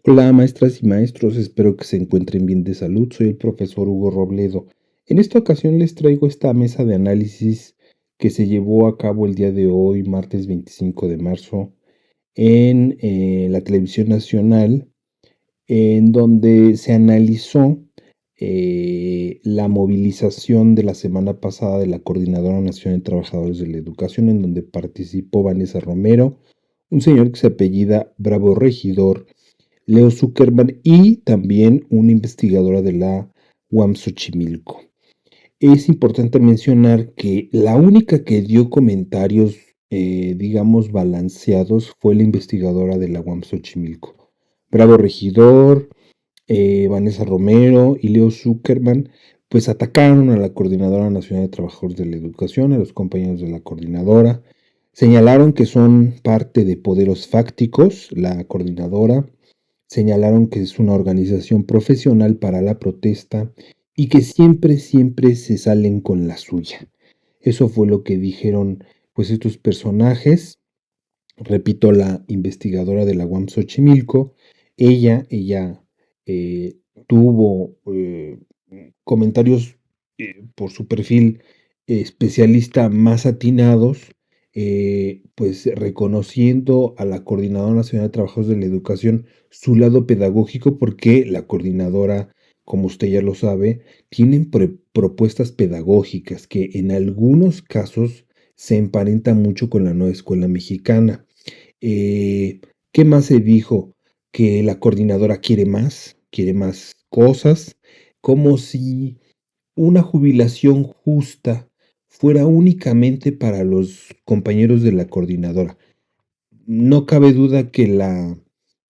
Hola, maestras y maestros, espero que se encuentren bien de salud. Soy el profesor Hugo Robledo. En esta ocasión les traigo esta mesa de análisis que se llevó a cabo el día de hoy, martes 25 de marzo, en la televisión nacional, en donde se analizó la movilización de la semana pasada de la Coordinadora Nacional de Trabajadores de la Educación, en donde participó Vanessa Romero, un señor que se apellida Bravo Regidor, Leo Zuckerman y también una investigadora de la UAM Xochimilco. Es importante mencionar que la única que dio comentarios, digamos, balanceados fue la investigadora de la UAM Xochimilco. Bravo Regidor, Vanessa Romero y Leo Zuckerman, pues atacaron a la Coordinadora Nacional de Trabajadores de la Educación, a los compañeros de la coordinadora, señalaron que son parte de poderes fácticos, la coordinadora, señalaron que es una organización profesional para la protesta y que siempre se salen con la suya. Eso fue lo que dijeron pues estos personajes. Repito, la investigadora de la UAM Xochimilco, ella tuvo comentarios por su perfil especialista más atinados, pues reconociendo a la Coordinadora Nacional de Trabajadores de la Educación su lado pedagógico, porque la coordinadora, como usted ya lo sabe, tienen propuestas pedagógicas que en algunos casos se emparenta mucho con la nueva escuela mexicana. Eh, ¿Qué más se dijo? Que la coordinadora quiere más cosas, como si una jubilación justa fuera únicamente para los compañeros de la coordinadora. No cabe duda que la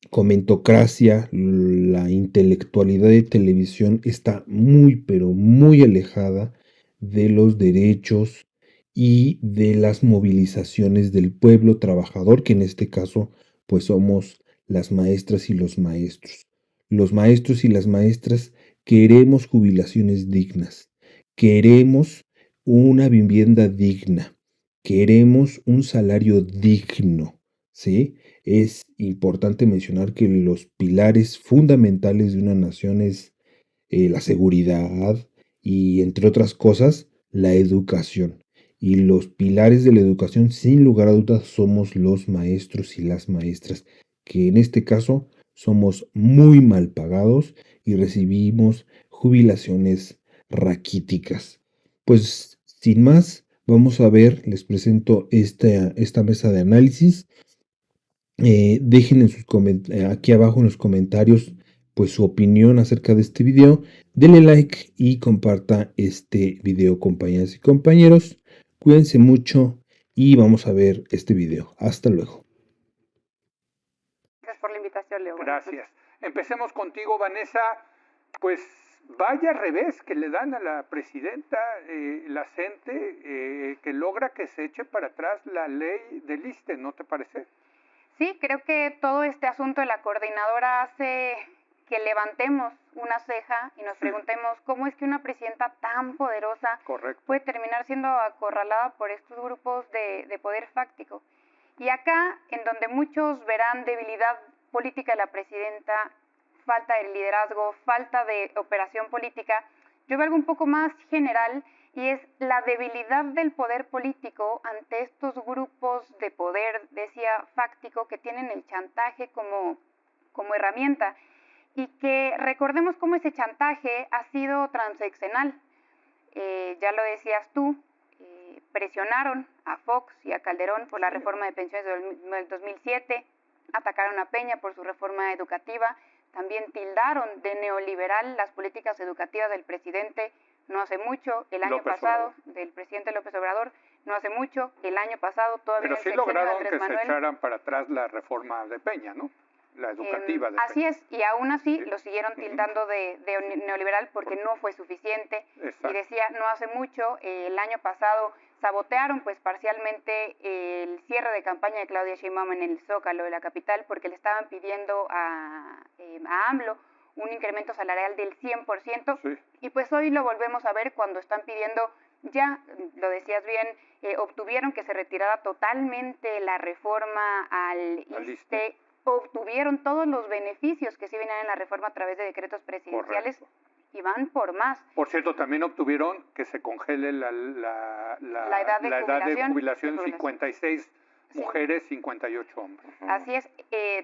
comentocracia, la intelectualidad de televisión está muy, pero muy alejada de los derechos y de las movilizaciones del pueblo trabajador, que en este caso, pues somos las maestras y los maestros. Los maestros y las maestras queremos jubilaciones dignas, queremos una vivienda digna, queremos un salario digno, ¿sí? Es importante mencionar que los pilares fundamentales de una nación es la seguridad y, entre otras cosas, la educación. Y los pilares de la educación, sin lugar a dudas, somos los maestros y las maestras, que en este caso somos muy mal pagados y recibimos jubilaciones raquíticas. Pues sin más, vamos a ver, les presento esta mesa de análisis. Dejen en aquí abajo en los comentarios pues su opinión acerca de este video. Denle like y comparta este video, compañeras y compañeros. Cuídense mucho y vamos a ver este video. Hasta luego. Gracias por la invitación, Leo. Gracias. Empecemos contigo, Vanessa. Pues vaya revés que le dan a la presidenta, la CENTE, que logra que se eche para atrás la ley del ISSSTE, ¿no te parece? Sí, creo que todo este asunto de la coordinadora hace que levantemos una ceja y nos preguntemos cómo es que una presidenta tan poderosa puede terminar siendo acorralada por estos grupos de poder fáctico. Y acá, en donde muchos verán debilidad política de la presidenta, falta de liderazgo, falta de operación política, yo veo algo un poco más general y es la debilidad del poder político ante estos grupos de poder, decía, fáctico, que tienen el chantaje como herramienta y que recordemos cómo ese chantaje ha sido transeccional. Ya lo decías tú, presionaron a Fox y a Calderón por la reforma de pensiones del 2007, atacaron a Peña por su reforma educativa, también tildaron de neoliberal las políticas educativas del presidente no hace mucho, el año pasado, del presidente López Obrador, no hace mucho, el año pasado, todavía Pero sí lograron que se echaran para atrás la reforma de Peña, ¿no? La educativa. Así es, y aún así lo siguieron tildando de neoliberal porque no fue suficiente. Exacto. Y decía, no hace mucho, el año pasado sabotearon pues parcialmente el cierre de campaña de Claudia Sheinbaum en el Zócalo de la capital porque le estaban pidiendo a AMLO un incremento salarial del 100%, sí. Y pues hoy lo volvemos a ver cuando están pidiendo, ya lo decías bien, obtuvieron que se retirara totalmente la reforma al ISSSTE, obtuvieron todos los beneficios que sí venían en la reforma a través de decretos presidenciales. Correcto. Y van por más. Por cierto, también obtuvieron que se congele la edad de jubilación, 56 mujeres, 58 hombres. Así es,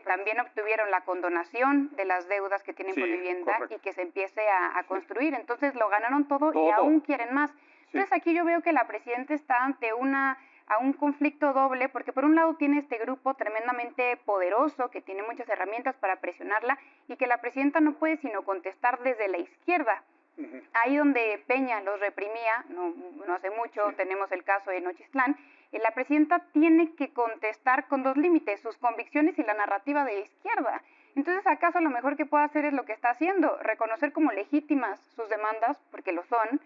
también obtuvieron la condonación de las deudas que tienen por vivienda, correcto, y que se empiece a construir. Entonces lo ganaron todo y aún quieren más. Entonces aquí yo veo que la presidenta está ante un conflicto doble, porque por un lado tiene este grupo tremendamente poderoso que tiene muchas herramientas para presionarla y que la presidenta no puede sino contestar desde la izquierda. Uh-huh. Ahí donde Peña los reprimía, no hace mucho, tenemos el caso de Nochistlán, la presidenta tiene que contestar con dos límites, sus convicciones y la narrativa de la izquierda. Entonces, ¿acaso lo mejor que puede hacer es lo que está haciendo? Reconocer como legítimas sus demandas, porque lo son,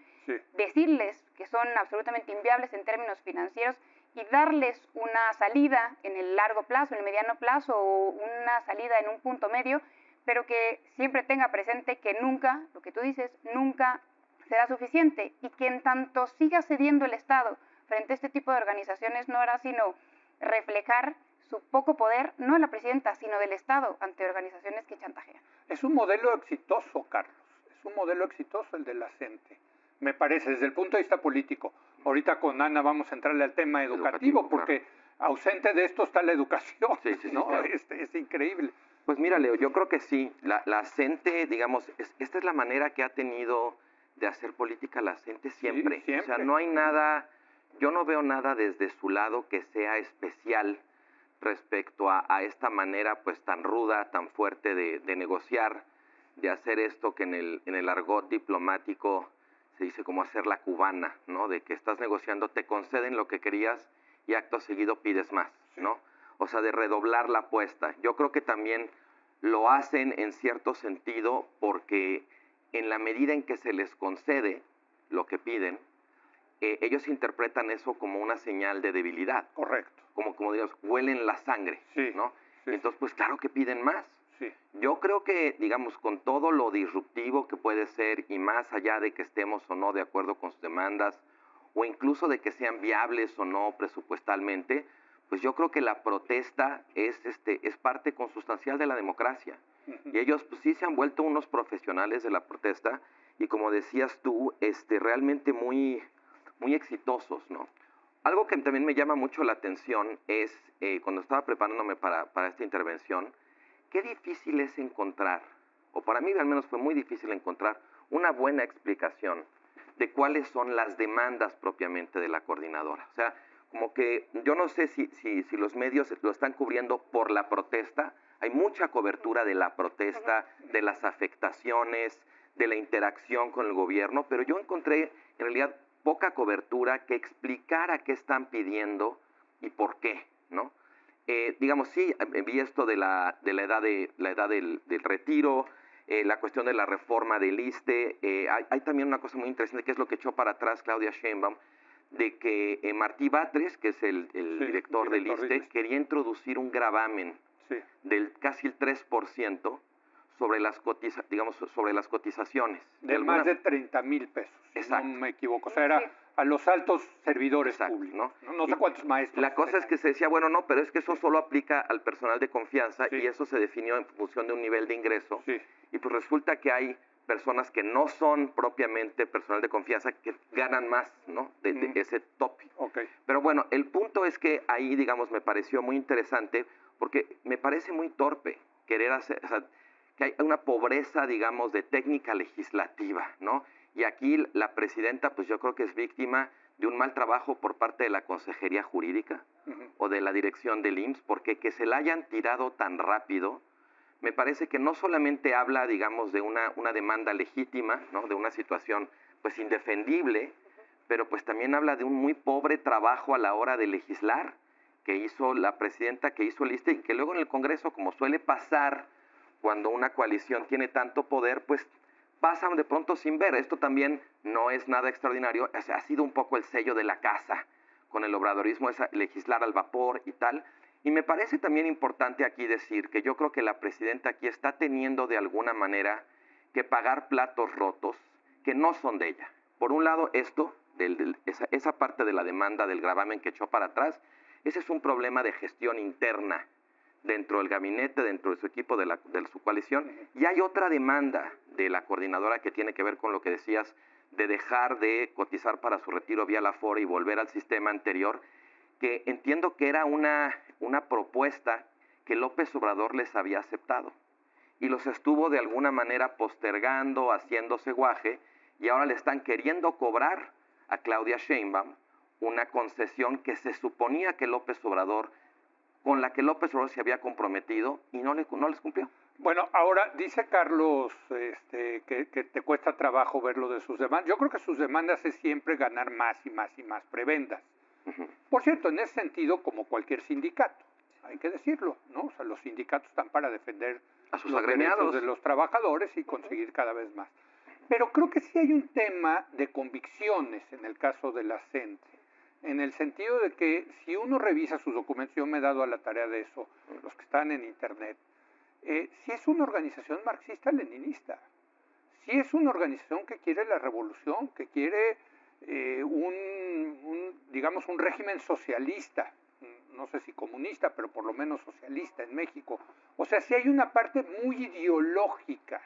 decirles que son absolutamente inviables en términos financieros y darles una salida en el largo plazo, en el mediano plazo, o una salida en un punto medio, pero que siempre tenga presente que nunca, lo que tú dices, nunca será suficiente, y que en tanto siga cediendo el Estado frente a este tipo de organizaciones no hará sino reflejar su poco poder, no de la presidenta, sino del Estado ante organizaciones que chantajean. Es un modelo exitoso, Carlos, es un modelo exitoso el de la CENTE, me parece, desde el punto de vista político. Ahorita con Ana vamos a entrarle al tema educativo porque ausente de esto está la educación, ¿no? Claro. Es increíble. Pues mira, Leo, yo creo que sí, la CENTE, digamos, esta es la manera que ha tenido de hacer política la CENTE siempre. Sí, siempre. O sea, no hay nada, yo no veo nada desde su lado que sea especial respecto a esta manera pues tan ruda, tan fuerte de negociar, de hacer esto que en el argot diplomático se dice como hacer la cubana, ¿no? De que estás negociando, te conceden lo que querías y acto seguido pides más, ¿no? O sea, de redoblar la apuesta. Yo creo que también lo hacen en cierto sentido porque en la medida en que se les concede lo que piden, ellos interpretan eso como una señal de debilidad. Correcto. Como digamos, huelen la sangre, ¿no? Sí. Entonces, pues claro que piden más. Sí. Yo creo que, digamos, con todo lo disruptivo que puede ser y más allá de que estemos o no de acuerdo con sus demandas o incluso de que sean viables o no presupuestalmente, pues yo creo que la protesta es parte consustancial de la democracia. Uh-huh. Y ellos pues sí se han vuelto unos profesionales de la protesta y como decías tú, realmente muy, muy exitosos, ¿no? Algo que también me llama mucho la atención es, cuando estaba preparándome para esta intervención, qué difícil es encontrar, o para mí al menos fue muy difícil encontrar, una buena explicación de cuáles son las demandas propiamente de la coordinadora. O sea, como que yo no sé si los medios lo están cubriendo por la protesta. Hay mucha cobertura de la protesta, de las afectaciones, de la interacción con el gobierno, pero yo encontré en realidad poca cobertura que explicara qué están pidiendo y por qué, ¿no? Digamos, sí, vi esto de la edad del retiro, la cuestión de la reforma del ISSSTE. Hay también una cosa muy interesante que es lo que echó para atrás Claudia Sheinbaum, de que Martí Batres, que es el director del ISSSTE, quería introducir un gravamen del casi el 3% sobre las cotizaciones. De más de 30,000 pesos, exacto, si no me equivoco. O sea, era a los altos servidores públicos. No sé cuántos maestros. La cosa es que se decía, bueno, no, pero es que eso solo aplica al personal de confianza y eso se definió en función de un nivel de ingreso. Sí. Y pues resulta que hay personas que no son propiamente personal de confianza que ganan más, ¿no? De ese tope. Okay. Pero bueno, el punto es que ahí, digamos, me pareció muy interesante porque me parece muy torpe querer hacer, o sea, que hay una pobreza, digamos, de técnica legislativa, ¿no? Y aquí la presidenta, pues yo creo que es víctima de un mal trabajo por parte de la Consejería Jurídica o de la dirección del IMSS, porque que se la hayan tirado tan rápido, me parece que no solamente habla, digamos, de una demanda legítima, ¿no? De una situación, pues, indefendible, pero pues también habla de un muy pobre trabajo a la hora de legislar que hizo la presidenta, que hizo el ISSSTE, y que luego en el Congreso, como suele pasar cuando una coalición tiene tanto poder, pues pasan de pronto sin ver. Esto también no es nada extraordinario, o sea, ha sido un poco el sello de la casa con el obradorismo, es legislar al vapor y tal. Y me parece también importante aquí decir que yo creo que la presidenta aquí está teniendo de alguna manera que pagar platos rotos que no son de ella. Por un lado, esto, esa parte de la demanda del gravamen que echó para atrás, ese es un problema de gestión interna dentro del gabinete, dentro de su equipo, de su coalición. Y hay otra demanda de la coordinadora que tiene que ver con lo que decías, de dejar de cotizar para su retiro vía la Afore y volver al sistema anterior, que entiendo que era una propuesta que López Obrador les había aceptado. Y los estuvo de alguna manera postergando, haciéndose guaje, y ahora le están queriendo cobrar a Claudia Sheinbaum una concesión que se suponía que con la que López Obrador se había comprometido y no les cumplió. Bueno, ahora dice Carlos que te cuesta trabajo ver lo de sus demandas. Yo creo que sus demandas es siempre ganar más y más y más prebendas. Por cierto, en ese sentido, como cualquier sindicato, hay que decirlo, ¿no? O sea, los sindicatos están para defender a sus los agremiados, derechos de los trabajadores y conseguir cada vez más. Pero creo que sí hay un tema de convicciones en el caso de la CENTE, en el sentido de que si uno revisa sus documentos, yo me he dado a la tarea de eso, los que están en internet, si es una organización marxista-leninista, si es una organización que quiere la revolución, que quiere digamos, un régimen socialista, no sé si comunista, pero por lo menos socialista en México. O sea, si hay una parte muy ideológica,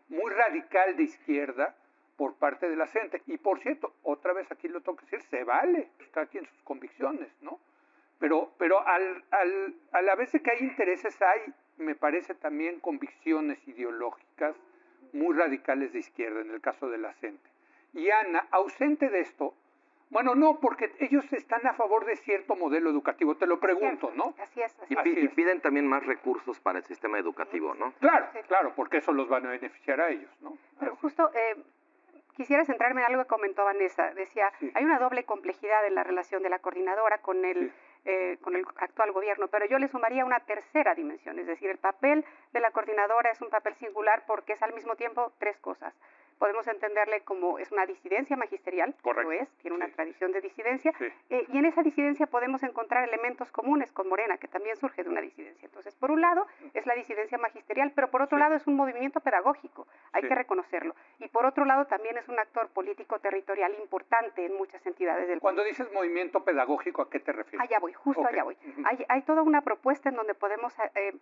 muy radical de izquierda por parte de la CENTE. Y por cierto, otra vez aquí lo tengo que decir, se vale, pues, cada quien sus convicciones, ¿no? Pero a la vez de que hay intereses, hay, me parece, también convicciones ideológicas muy radicales de izquierda, en el caso de la CENTE. Y Ana, ausente de esto, bueno, no, porque ellos están a favor de cierto modelo educativo, te lo pregunto, ¿no? Así es. Y piden también más recursos para el sistema educativo, ¿no? Claro, claro, porque eso los va a beneficiar a ellos, ¿no? Pero justo quisiera centrarme en algo que comentó Vanessa. Decía, hay una doble complejidad en la relación de la coordinadora con el actual gobierno, pero yo le sumaría una tercera dimensión, es decir, el papel de la coordinadora es un papel singular porque es al mismo tiempo tres cosas. Podemos entenderle como es una disidencia magisterial, correcto, lo es, tiene una tradición de disidencia, y en esa disidencia podemos encontrar elementos comunes con Morena, que también surge de una disidencia. Entonces, por un lado, es la disidencia magisterial, pero por otro lado es un movimiento pedagógico, hay que reconocerlo. Y por otro lado, también es un actor político territorial importante en muchas entidades del país. Cuando dices movimiento pedagógico, ¿a qué te refieres? Allá voy, justo allá voy. Hay toda una propuesta en donde podemos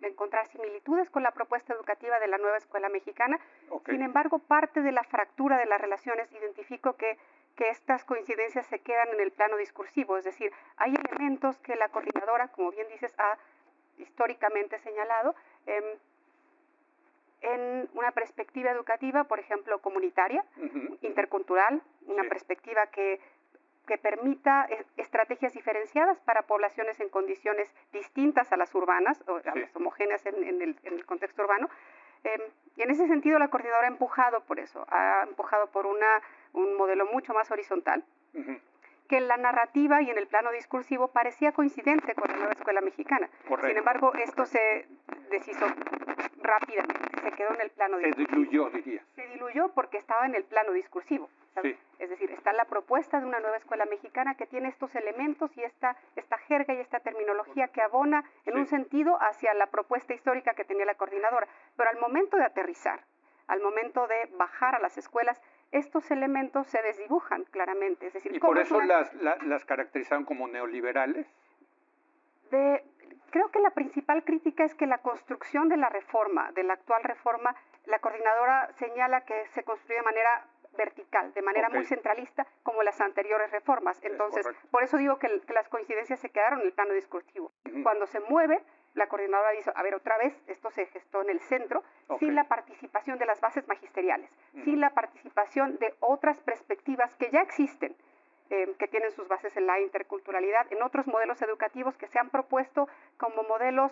encontrar similitudes con la propuesta educativa de la nueva escuela mexicana. Sin embargo, parte de la fractura de las relaciones, identifico que estas coincidencias se quedan en el plano discursivo, es decir, hay elementos que la coordinadora, como bien dices, ha históricamente señalado, en una perspectiva educativa, por ejemplo, comunitaria, intercultural, una perspectiva que permita estrategias diferenciadas para poblaciones en condiciones distintas a las urbanas, o a las homogéneas en el contexto urbano. Y en ese sentido la coordinadora ha empujado por eso, ha empujado por un modelo mucho más horizontal, que en la narrativa y en el plano discursivo parecía coincidente con la nueva escuela mexicana. Correcto. Sin embargo, esto se deshizo rápidamente, se quedó en el plano discursivo. Se diluyó, diría. Se diluyó porque estaba en el plano discursivo. Es decir, está la propuesta de una nueva escuela mexicana que tiene estos elementos y esta jerga y esta terminología que abona en un sentido hacia la propuesta histórica que tenía la coordinadora. Pero al momento de aterrizar, al momento de bajar a las escuelas, estos elementos se desdibujan claramente. Es decir, ¿y por eso las caracterizaron como neoliberales? Creo que la principal crítica es que la construcción de la reforma, de la actual reforma, la coordinadora señala que se construye de manera vertical, de manera muy centralista, como las anteriores reformas. Entonces, por eso digo que las coincidencias se quedaron en el plano discursivo. Cuando se mueve, la coordinadora dice, a ver, otra vez, esto se gestó en el centro, sin la participación de las bases magisteriales, sin la participación de otras perspectivas que ya existen, que tienen sus bases en la interculturalidad, en otros modelos educativos que se han propuesto como modelos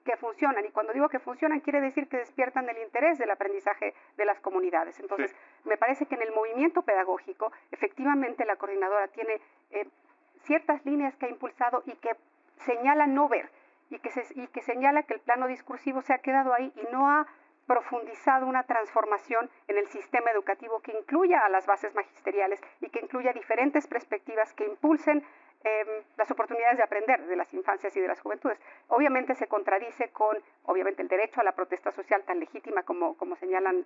que funcionan, y cuando digo que funcionan quiere decir que despiertan el interés del aprendizaje de las comunidades. Entonces, me parece que en el movimiento pedagógico, efectivamente la coordinadora tiene ciertas líneas que ha impulsado y que señala no ver, y que señala que el plano discursivo se ha quedado ahí y no ha profundizado una transformación en el sistema educativo que incluya a las bases magisteriales y que incluya diferentes perspectivas que impulsen las oportunidades de aprender de las infancias y de las juventudes. Obviamente se contradice con, obviamente, el derecho a la protesta social tan legítima como señalan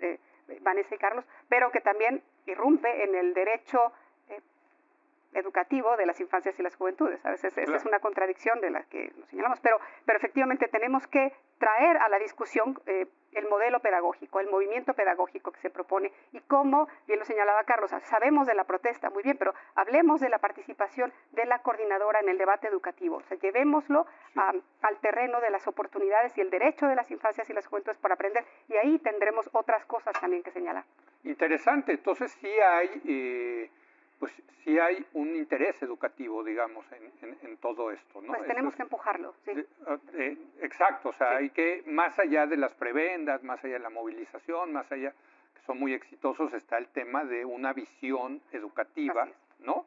Vanessa y Carlos, pero que también irrumpe en el derecho educativo de las infancias y las juventudes. A veces esa es una contradicción de la que nos señalamos, pero efectivamente tenemos que traer a la discusión el modelo pedagógico, el movimiento pedagógico que se propone y cómo, bien lo señalaba Carlos, sabemos de la protesta, muy bien, pero hablemos de la participación de la coordinadora en el debate educativo, o sea, llevémoslo al terreno de las oportunidades y el derecho de las infancias y las juventudes para aprender, y ahí tendremos otras cosas también que señalar. Interesante, entonces sí hay un interés educativo, digamos, en todo esto, ¿no? Pues tenemos que empujarlo, sí. Exacto, o sea, hay que, más allá de las prebendas, más allá de la movilización, más allá, que son muy exitosos, está el tema de una visión educativa, ¿no?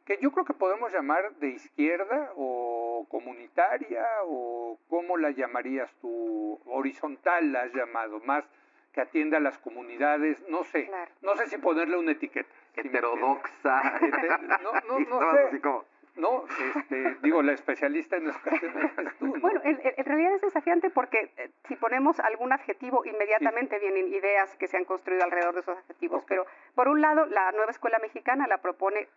Que yo creo que podemos llamar de izquierda o comunitaria, o ¿cómo la llamarías tú? Horizontal la has llamado, más que atienda a las comunidades, no sé, no sé si ponerle una etiqueta. Heterodoxa. No sé. Así como... No, digo, la especialista en educación es tú, ¿no? Bueno, en realidad es desafiante porque si ponemos algún adjetivo, inmediatamente vienen ideas que se han construido alrededor de esos adjetivos. Pero, por un lado, la nueva escuela mexicana la propone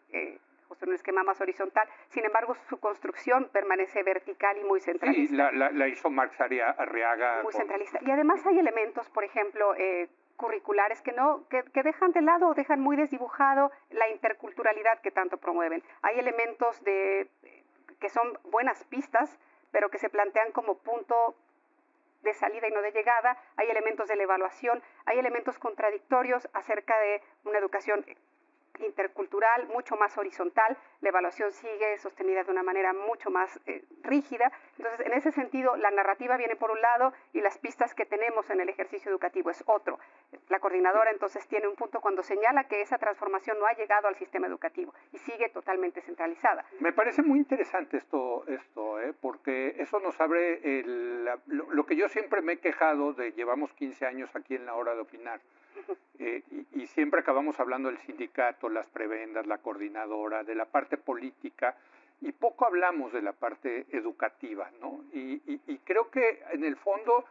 justo en un esquema más horizontal, sin embargo, su construcción permanece vertical y muy centralista. Sí, la hizo Marx Arriaga. Muy centralista. Y además hay elementos, por ejemplo, curriculares que dejan de lado o dejan muy desdibujado la interculturalidad que tanto promueven. Hay elementos que son buenas pistas, pero que se plantean como punto de salida y no de llegada. Hay elementos de la evaluación, hay elementos contradictorios acerca de una educación intercultural, mucho más horizontal. La evaluación sigue sostenida de una manera mucho más rígida. Entonces, en ese sentido, la narrativa viene por un lado y las pistas que tenemos en el ejercicio educativo es otro. La coordinadora entonces tiene un punto cuando señala que esa transformación no ha llegado al sistema educativo y sigue totalmente centralizada. Me parece muy interesante esto porque eso nos abre lo que yo siempre me he quejado de, llevamos 15 años aquí en La Hora de Opinar, y siempre acabamos hablando del sindicato, las prebendas, la coordinadora, de la parte política, y poco hablamos de la parte educativa, ¿no? Y creo que en el fondo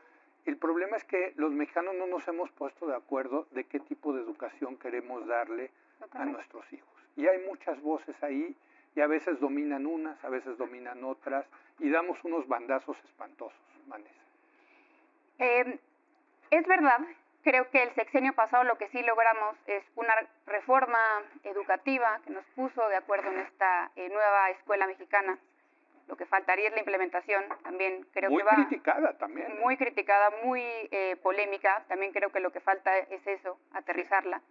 el problema es que los mexicanos no nos hemos puesto de acuerdo de qué tipo de educación queremos darle a nuestros hijos. Y hay muchas voces ahí, y a veces dominan unas, a veces dominan otras, y damos unos bandazos espantosos, Vanessa. Es verdad. Creo que el sexenio pasado lo que sí logramos es una reforma educativa que nos puso de acuerdo en esta nueva escuela mexicana. Lo que faltaría es la implementación, también creo muy que va... Muy criticada también. Muy criticada, muy polémica, también creo que lo que falta es eso, aterrizarla.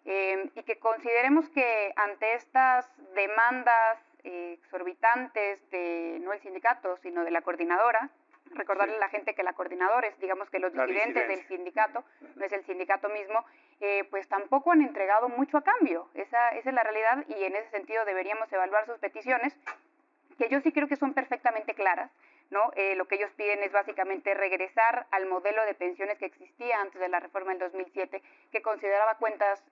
Y que consideremos que ante estas demandas exorbitantes de no el sindicato, sino de la coordinadora, recordarle a la gente que la coordinadora es, digamos que los disidentes del sindicato, no es el sindicato mismo, pues tampoco han entregado mucho a cambio. Esa es la realidad y en ese sentido deberíamos evaluar sus peticiones, que yo sí creo que son perfectamente claras, ¿no? Lo que ellos piden es básicamente regresar al modelo de pensiones que existía antes de la reforma del 2007, que consideraba cuentas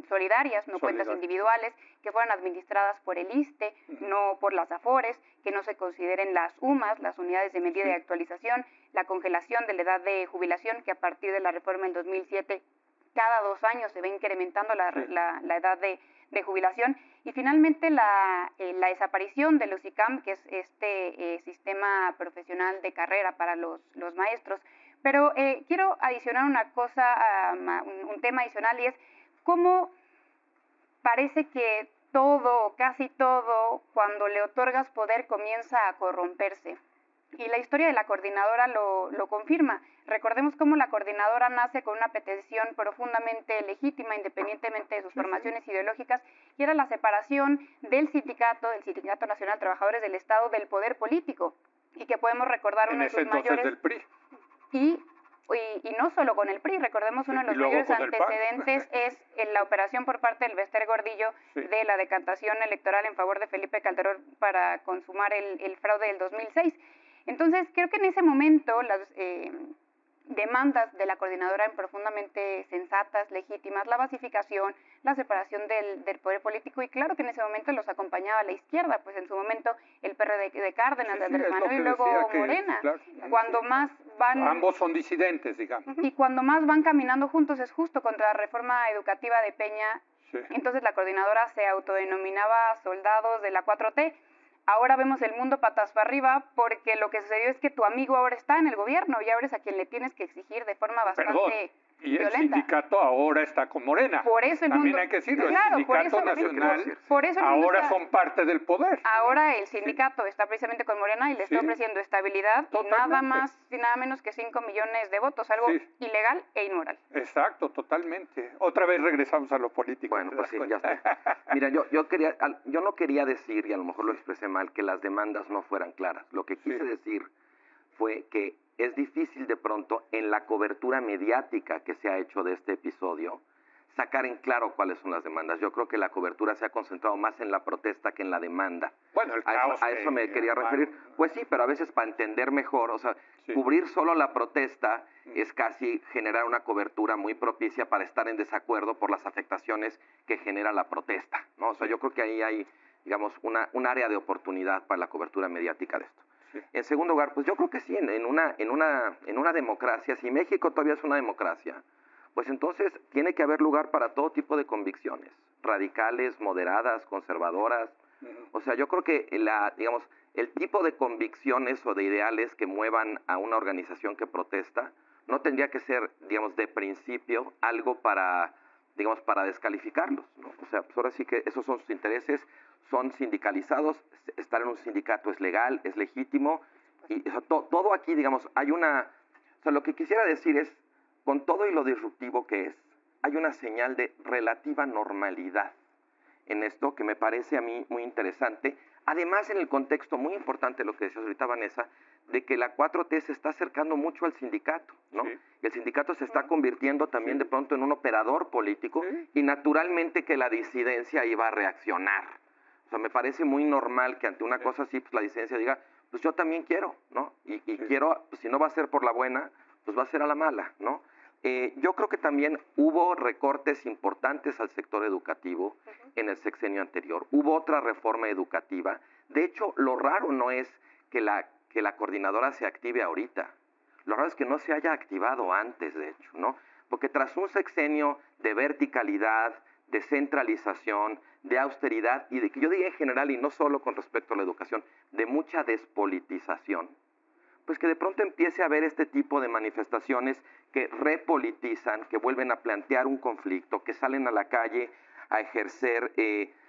solidarias, no cuentas individuales, que fueran administradas por el ISSSTE, no por las AFORES, que no se consideren las UMAS, las unidades de medida de actualización, la congelación de la edad de jubilación, que a partir de la reforma del 2007 cada 2 años se va incrementando la edad de jubilación, y finalmente la desaparición de los ICAM, que es este sistema profesional de carrera para los maestros. Pero quiero adicionar una cosa, un tema adicional, y es cómo parece que todo, casi todo, cuando le otorgas poder comienza a corromperse. Y la historia de la coordinadora lo confirma. Recordemos cómo la coordinadora nace con una petición profundamente legítima, independientemente de sus formaciones ideológicas, y era la separación del Sindicato Nacional de Trabajadores del Estado, del poder político, y que podemos recordar uno de sus mayores... del PRI. Y no solo con el PRI, recordemos uno de los mayores antecedentes es en la operación por parte del Bester Gordillo de la decantación electoral en favor de Felipe Calderón para consumar el fraude del 2006. Entonces, creo que en ese momento las demandas de la coordinadora eran profundamente sensatas, legítimas, la basificación, la separación del poder político, y claro que en ese momento los acompañaba la izquierda, pues en su momento el PRD de Cárdenas, de Andrés Manuel, y luego Morena. Cuando más van... Ambos son disidentes, digamos. Y cuando más van caminando juntos es justo contra la reforma educativa de Peña Sí. Entonces la coordinadora se autodenominaba soldados de la 4T. Ahora vemos el mundo patas para arriba porque lo que sucedió es que tu amigo ahora está en el gobierno y ahora es a quien le tienes que exigir de forma bastante y violenta. El sindicato ahora está con Morena. Por eso el también mundo, hay que decirlo, claro, el sindicato nacional ahora son parte del poder. Ahora el sindicato está precisamente con Morena y le está ofreciendo estabilidad y nada más y nada menos que 5 millones de votos, algo ilegal e inmoral. Exacto, totalmente. Otra vez regresamos a lo político. Bueno, pues sí, ya está. Mira, yo no quería decir, y a lo mejor lo expresé mal, que las demandas no fueran claras. Lo que quise decir fue que es difícil de pronto en la cobertura mediática que se ha hecho de este episodio sacar en claro cuáles son las demandas. Yo creo que la cobertura se ha concentrado más en la protesta que en la demanda. Bueno, a eso me quería referir. Pues sí, pero a veces para entender mejor, o sea, cubrir solo la protesta es casi generar una cobertura muy propicia para estar en desacuerdo por las afectaciones que genera la protesta, ¿no? O sea, yo creo que ahí hay, digamos, un área de oportunidad para la cobertura mediática de esto. En segundo lugar, pues yo creo que sí, en una democracia, si México todavía es una democracia, pues entonces tiene que haber lugar para todo tipo de convicciones, radicales, moderadas, conservadoras. O sea, yo creo que digamos, el tipo de convicciones o de ideales que muevan a una organización que protesta no tendría que ser, digamos, de principio algo para descalificarlos, ¿no? O sea, pues ahora sí que esos son sus intereses, son sindicalizados, estar en un sindicato es legal, es legítimo, y todo aquí, digamos, o sea, lo que quisiera decir es, con todo y lo disruptivo que es, hay una señal de relativa normalidad en esto que me parece a mí muy interesante. Además, en el contexto muy importante, lo que decías ahorita, Vanessa, de que la 4T se está acercando mucho al sindicato, ¿no? Y el sindicato se está convirtiendo también de pronto en un operador político y naturalmente que la disidencia iba a reaccionar. O sea, me parece muy normal que ante una cosa así, pues la disidencia diga, pues yo también quiero, ¿no? Y quiero, pues, si no va a ser por la buena, pues va a ser a la mala, ¿no? Yo creo que también hubo recortes importantes al sector educativo en el sexenio anterior. Hubo otra reforma educativa. De hecho, lo raro no es que la coordinadora se active ahorita. Lo raro es que no se haya activado antes, de hecho, ¿no? Porque tras un sexenio de verticalidad, de centralización, de austeridad y yo diría en general, y no solo con respecto a la educación, de mucha despolitización, pues que de pronto empiece a haber este tipo de manifestaciones que repolitizan, que vuelven a plantear un conflicto, que salen a la calle a ejercer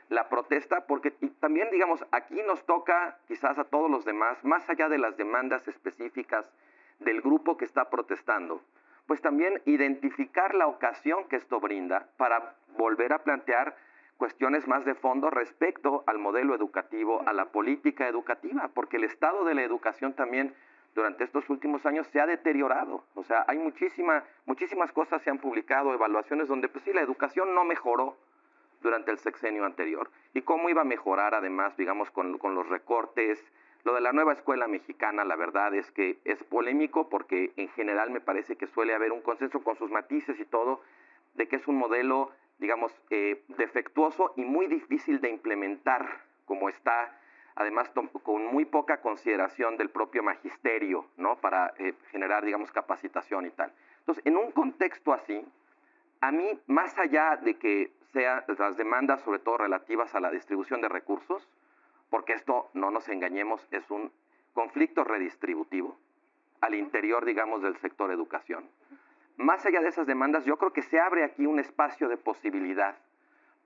la protesta, porque también, digamos, aquí nos toca quizás a todos los demás, más allá de las demandas específicas del grupo que está protestando, pues también identificar la ocasión que esto brinda para volver a plantear cuestiones más de fondo respecto al modelo educativo, a la política educativa, porque el estado de la educación también durante estos últimos años se ha deteriorado. O sea, hay muchísimas cosas se han publicado, evaluaciones donde pues sí, la educación no mejoró durante el sexenio anterior. ¿Y cómo iba a mejorar además, digamos, con los recortes? Lo de la nueva escuela mexicana, la verdad es que es polémico porque en general me parece que suele haber un consenso con sus matices y todo, de que es un modelo, digamos, defectuoso y muy difícil de implementar como está, además con muy poca consideración del propio magisterio, ¿no? Para generar, digamos, capacitación y tal. Entonces, en un contexto así, a mí, más allá de que sean las demandas, sobre todo relativas a la distribución de recursos, porque esto, no nos engañemos, es un conflicto redistributivo al interior, digamos, del sector educación. Más allá de esas demandas, yo creo que se abre aquí un espacio de posibilidad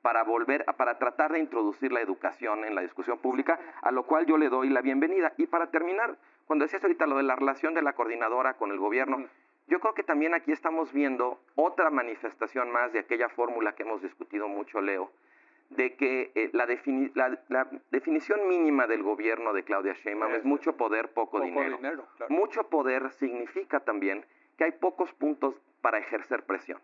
para tratar de introducir la educación en la discusión pública, a lo cual yo le doy la bienvenida. Y para terminar, cuando decías ahorita lo de la relación de la coordinadora con el gobierno, yo creo que también aquí estamos viendo otra manifestación más de aquella fórmula que hemos discutido mucho, Leo, de que la definición mínima del gobierno de Claudia Sheinbaum es mucho poder, poco dinero. Claro. Mucho poder significa también que hay pocos puntos para ejercer presión.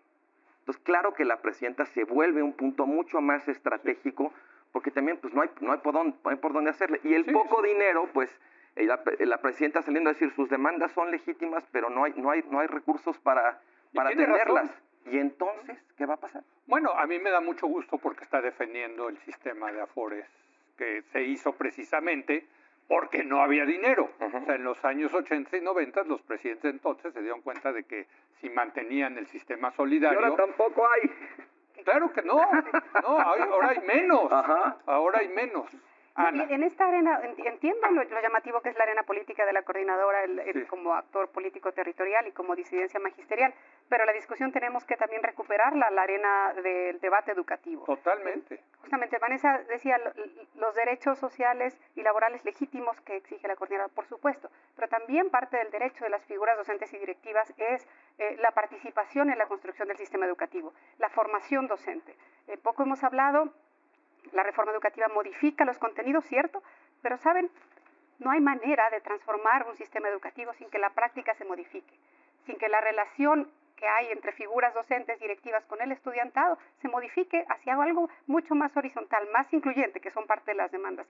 Entonces, claro que la presidenta se vuelve un punto mucho más estratégico, porque también pues, no hay por dónde hacerle. Y el poco dinero, pues, la presidenta saliendo a decir sus demandas son legítimas, pero no hay recursos para atenderlas. ¿Y entonces qué va a pasar? Bueno, a mí me da mucho gusto porque está defendiendo el sistema de Afores que se hizo precisamente porque no había dinero. O sea, en los años 80 y 90 los presidentes entonces se dieron cuenta de que si mantenían el sistema solidario... Y ahora tampoco hay. Claro que no, ahora hay menos, ahora hay menos. Ana. En esta arena, entiendo lo llamativo que es la arena política de la coordinadora como actor político territorial y como disidencia magisterial, pero la discusión tenemos que también recuperarla, la arena del debate educativo. Totalmente. Justamente, Vanessa decía los derechos sociales y laborales legítimos que exige la coordinadora, por supuesto, pero también parte del derecho de las figuras docentes y directivas es la participación en la construcción del sistema educativo, la formación docente. Poco hemos hablado. La reforma educativa modifica los contenidos, cierto, pero saben, no hay manera de transformar un sistema educativo sin que la práctica se modifique, sin que la relación que hay entre figuras docentes directivas con el estudiantado se modifique hacia algo mucho más horizontal, más incluyente, que son parte de las demandas.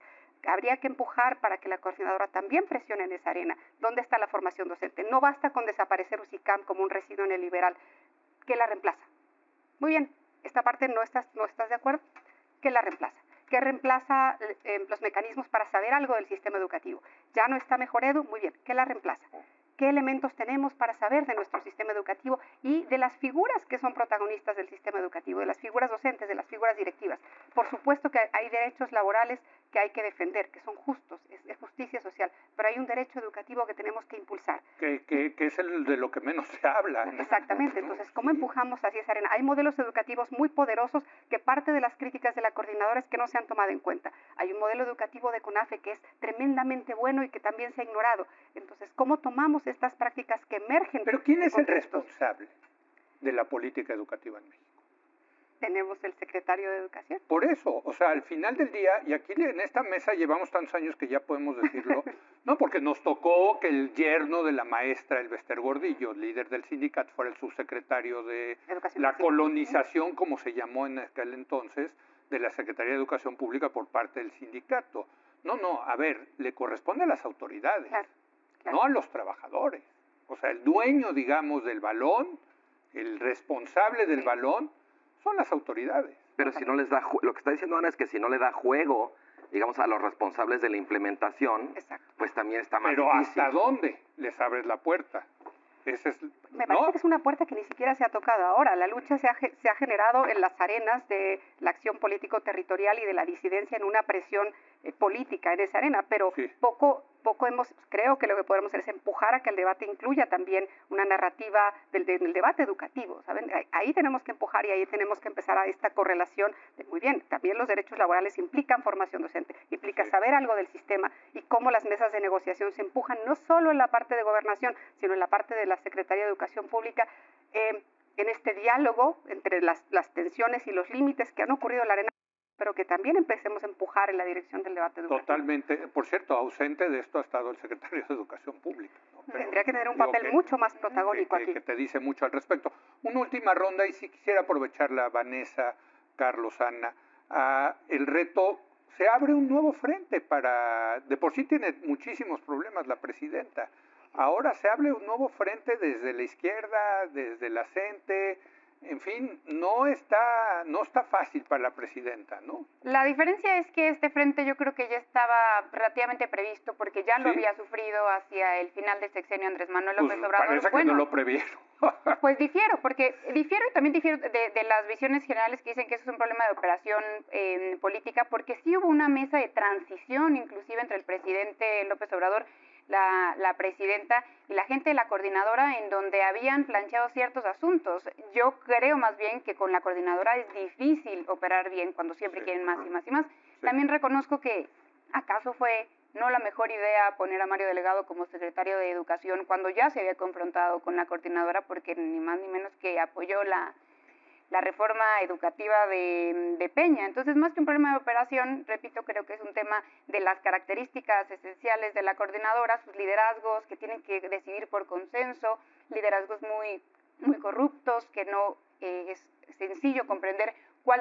Habría que empujar para que la coordinadora también presione en esa arena. ¿Dónde está la formación docente? No basta con desaparecer UCICAM como un residuo neoliberal. ¿Qué la reemplaza? Muy bien, esta parte no estás de acuerdo. ¿Qué la reemplaza? ¿Qué reemplaza los mecanismos para saber algo del sistema educativo? ¿Ya no está Mejor Edu? Muy bien. ¿Qué la reemplaza? ¿Qué elementos tenemos para saber de nuestro sistema educativo y de las figuras que son protagonistas del sistema educativo, de las figuras docentes, de las figuras directivas? Por supuesto que hay derechos laborales que hay que defender, que son justos, es justicia social, pero hay un derecho educativo que tenemos que impulsar. Que es el de lo que menos se habla. Exactamente, entonces, ¿cómo empujamos hacia esa arena? Hay modelos educativos muy poderosos que parte de las críticas de la coordinadora es que no se han tomado en cuenta. Hay un modelo educativo de CONAFE que es tremendamente bueno y que también se ha ignorado. Entonces, ¿cómo tomamos estas prácticas que emergen? Pero ¿quién es el responsable de la política educativa en México? Tenemos el secretario de Educación. Por eso, o sea, al final del día, y aquí en esta mesa llevamos tantos años que ya podemos decirlo, no, porque nos tocó que el yerno de la maestra Elbester Gordillo, líder del sindicato, fuera el subsecretario de la colonización, como se llamó en aquel entonces, de la Secretaría de Educación Pública por parte del sindicato. No, a ver, le corresponde a las autoridades, no a los trabajadores. O sea, el dueño, digamos, del balón, el responsable del balón, son las autoridades. Pero si no les da, lo que está diciendo Ana es que si no le da juego, digamos, a los responsables de la implementación, pues también está más difícil. Pero ¿hasta dónde les abres la puerta? Me parece que es una puerta que ni siquiera se ha tocado ahora. La lucha se ha generado en las arenas de la acción político-territorial y de la disidencia en una presión política en esa arena, pero poco creo que lo que podemos hacer es empujar a que el debate incluya también una narrativa del debate educativo, ¿saben? Ahí tenemos que empujar y ahí tenemos que empezar a esta correlación de, muy bien, también los derechos laborales implican formación docente, implica saber algo del sistema y cómo las mesas de negociación se empujan no solo en la parte de gobernación, sino en la parte de la Secretaría de Educación Pública, en este diálogo entre las tensiones y los límites que han ocurrido en la arena, pero que también empecemos a empujar en la dirección del debate educativo. Totalmente. Por cierto, ausente de esto ha estado el secretario de Educación Pública, ¿no? Pero tendría que tener un papel mucho más protagónico aquí. Que te dice mucho al respecto. Una última ronda, y si quisiera aprovecharla, Vanessa, Carlos, Ana. El reto, se abre un nuevo frente para... De por sí tiene muchísimos problemas la presidenta. Ahora se abre un nuevo frente desde la izquierda, desde la CENTE. En fin, no está fácil para la presidenta, ¿no? La diferencia es que este frente yo creo que ya estaba relativamente previsto porque ya lo había sufrido hacia el final del sexenio Andrés Manuel López Obrador. Parece que no lo previeron. Pues difiero y también difiero de las visiones generales que dicen que eso es un problema de operación política, porque sí hubo una mesa de transición inclusive entre el presidente López Obrador, la presidenta y la gente de la coordinadora, en donde habían planteado ciertos asuntos. Yo creo más bien que con la coordinadora es difícil operar bien cuando siempre quieren más y más y más. También reconozco que acaso fue no la mejor idea poner a Mario Delgado como secretario de Educación cuando ya se había confrontado con la coordinadora, porque ni más ni menos que apoyó la reforma educativa de Peña. Entonces, más que un problema de operación, repito, creo que es un tema de las características esenciales de la coordinadora, sus liderazgos que tienen que decidir por consenso, liderazgos muy corruptos, que no es sencillo comprender cuál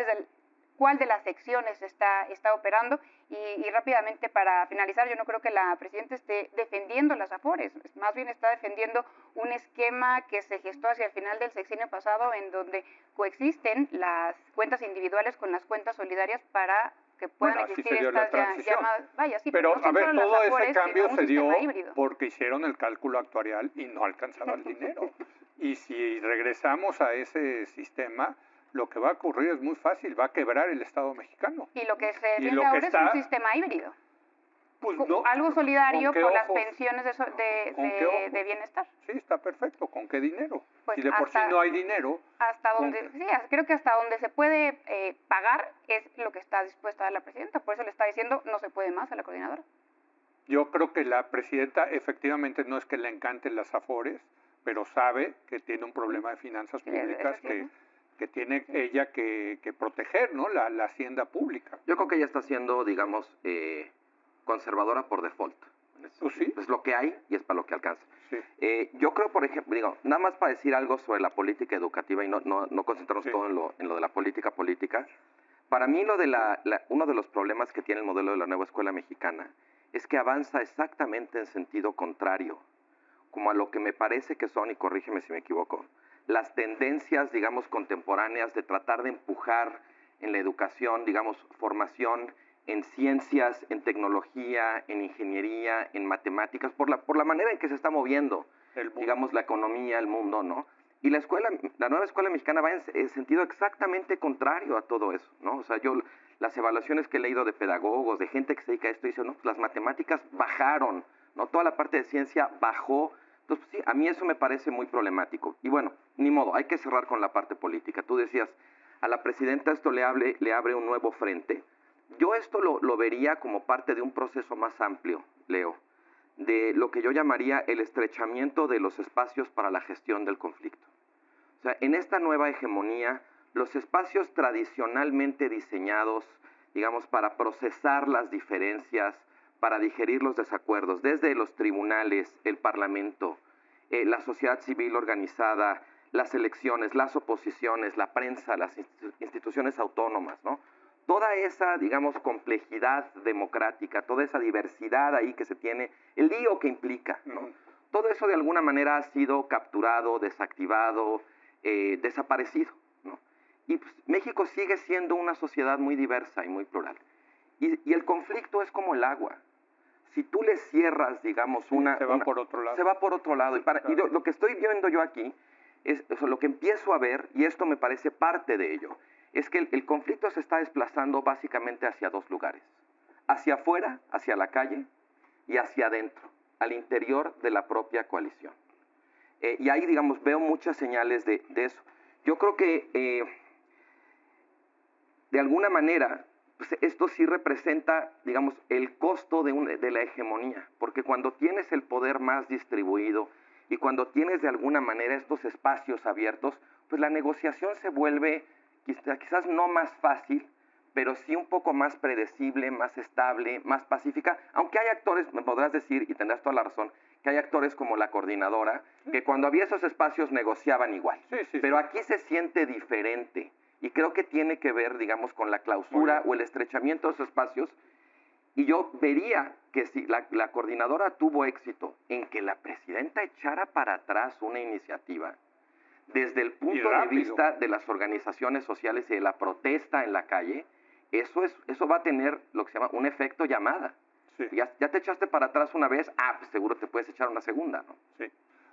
de las secciones está operando. Y rápidamente, para finalizar, yo no creo que la presidenta esté defendiendo las AFORES, más bien está defendiendo un esquema que se gestó hacia el final del sexenio pasado, en donde coexisten las cuentas individuales con las cuentas solidarias para que puedan existir estas llamadas. Pero a ver, todo ese cambio se dio porque hicieron el cálculo actuarial y no alcanzaba el dinero. Y si regresamos a ese sistema, lo que va a ocurrir es muy fácil, va a quebrar el Estado mexicano. Y lo que se defiende ahora es un sistema híbrido. Pues no, algo solidario con las pensiones de bienestar. Sí, está perfecto. ¿Con qué dinero? Pues si de por sí no hay dinero. Hasta donde, sí, creo que hasta donde se puede pagar es lo que está dispuesta a dar la presidenta. Por eso le está diciendo no se puede más a la coordinadora. Yo creo que la presidenta efectivamente no es que le encanten las afores, pero sabe que tiene un problema de finanzas públicas que tiene ella que proteger, ¿no? La hacienda pública. Yo creo que ella está siendo, digamos, conservadora por default. ¿Sí? Es lo que hay y es para lo que alcanza. Sí. Yo creo, por ejemplo, nada más para decir algo sobre la política educativa y no concentrarnos todo en lo de la política. Para mí uno de los problemas que tiene el modelo de la nueva escuela mexicana es que avanza exactamente en sentido contrario, como a lo que me parece que son, y corrígeme si me equivoco, las tendencias, digamos, contemporáneas de tratar de empujar en la educación, digamos, formación en ciencias, en tecnología, en ingeniería, en matemáticas, por la manera en que se está moviendo, digamos, la economía, el mundo, ¿no? Y la nueva escuela mexicana va en sentido exactamente contrario a todo eso, ¿no? O sea, las evaluaciones que he leído de pedagogos, de gente que se dedica a esto, dicen, no, las matemáticas bajaron, ¿no? Toda la parte de ciencia bajó. Entonces, sí, a mí eso me parece muy problemático. Y bueno, ni modo, hay que cerrar con la parte política. Tú decías, a la presidenta esto le abre un nuevo frente. Yo esto lo vería como parte de un proceso más amplio, Leo, de lo que yo llamaría el estrechamiento de los espacios para la gestión del conflicto. O sea, en esta nueva hegemonía, los espacios tradicionalmente diseñados, digamos, para procesar las diferencias, para digerir los desacuerdos, desde los tribunales, el parlamento, la sociedad civil organizada, las elecciones, las oposiciones, la prensa, las instituciones autónomas, ¿no? Toda esa, digamos, complejidad democrática, toda esa diversidad ahí que se tiene, el lío que implica, ¿no? Todo eso de alguna manera ha sido capturado, desactivado, desaparecido, ¿no? Y pues, México sigue siendo una sociedad muy diversa y muy plural. Y el conflicto es como el agua. Si tú le cierras, digamos, se va por otro lado. Se va por otro lado. Y lo que estoy viendo yo aquí, lo que empiezo a ver, y esto me parece parte de ello, es que el conflicto se está desplazando básicamente hacia dos lugares. Hacia afuera, hacia la calle, y hacia adentro, al interior de la propia coalición. Y ahí, digamos, veo muchas señales de eso. Yo creo que, de alguna manera, pues esto sí representa, digamos, el costo de la hegemonía, porque cuando tienes el poder más distribuido y cuando tienes de alguna manera estos espacios abiertos, pues la negociación se vuelve quizás no más fácil, pero sí un poco más predecible, más estable, más pacífica, aunque hay actores, me podrás decir, y tendrás toda la razón, que hay actores como la coordinadora, que cuando había esos espacios negociaban igual, pero aquí se siente diferente, y creo que tiene que ver, digamos, con la clausura o el estrechamiento de esos espacios, y yo vería que si la coordinadora tuvo éxito en que la presidenta echara para atrás una iniciativa, desde el punto de vista de las organizaciones sociales y de la protesta en la calle, eso va a tener lo que se llama un efecto llamada. Sí. Ya te echaste para atrás una vez, pues seguro te puedes echar una segunda, ¿no? Sí.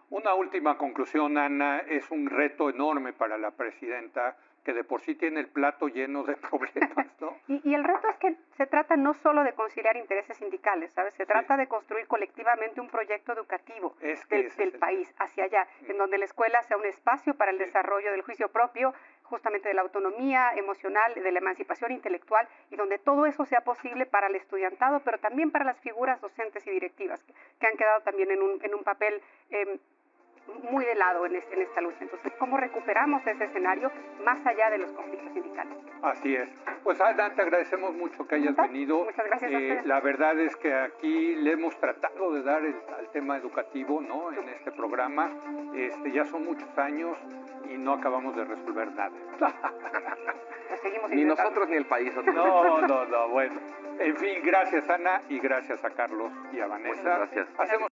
Una última conclusión, Ana, es un reto enorme para la presidenta, que de por sí tiene el plato lleno de problemas, ¿no? Y el reto es que se trata no solo de conciliar intereses sindicales, ¿sabes? Se trata de construir colectivamente un proyecto educativo del país hacia allá, en donde la escuela sea un espacio para el desarrollo del juicio propio, justamente de la autonomía emocional, de la emancipación intelectual, y donde todo eso sea posible para el estudiantado, pero también para las figuras docentes y directivas, que han quedado también en un papel muy de lado en esta lucha. Entonces, ¿cómo recuperamos ese escenario más allá de los conflictos sindicales? Así es. Pues Ana, te agradecemos mucho que hayas venido. Muchas gracias a ustedes. La verdad es que aquí le hemos tratado de dar al tema educativo, ¿no? En este programa. Ya son muchos años y no acabamos de resolver nada. Seguimos ni nosotros ni el país. No, bueno. En fin, gracias Ana y gracias a Carlos y a Vanessa. Muchas gracias. Hacemos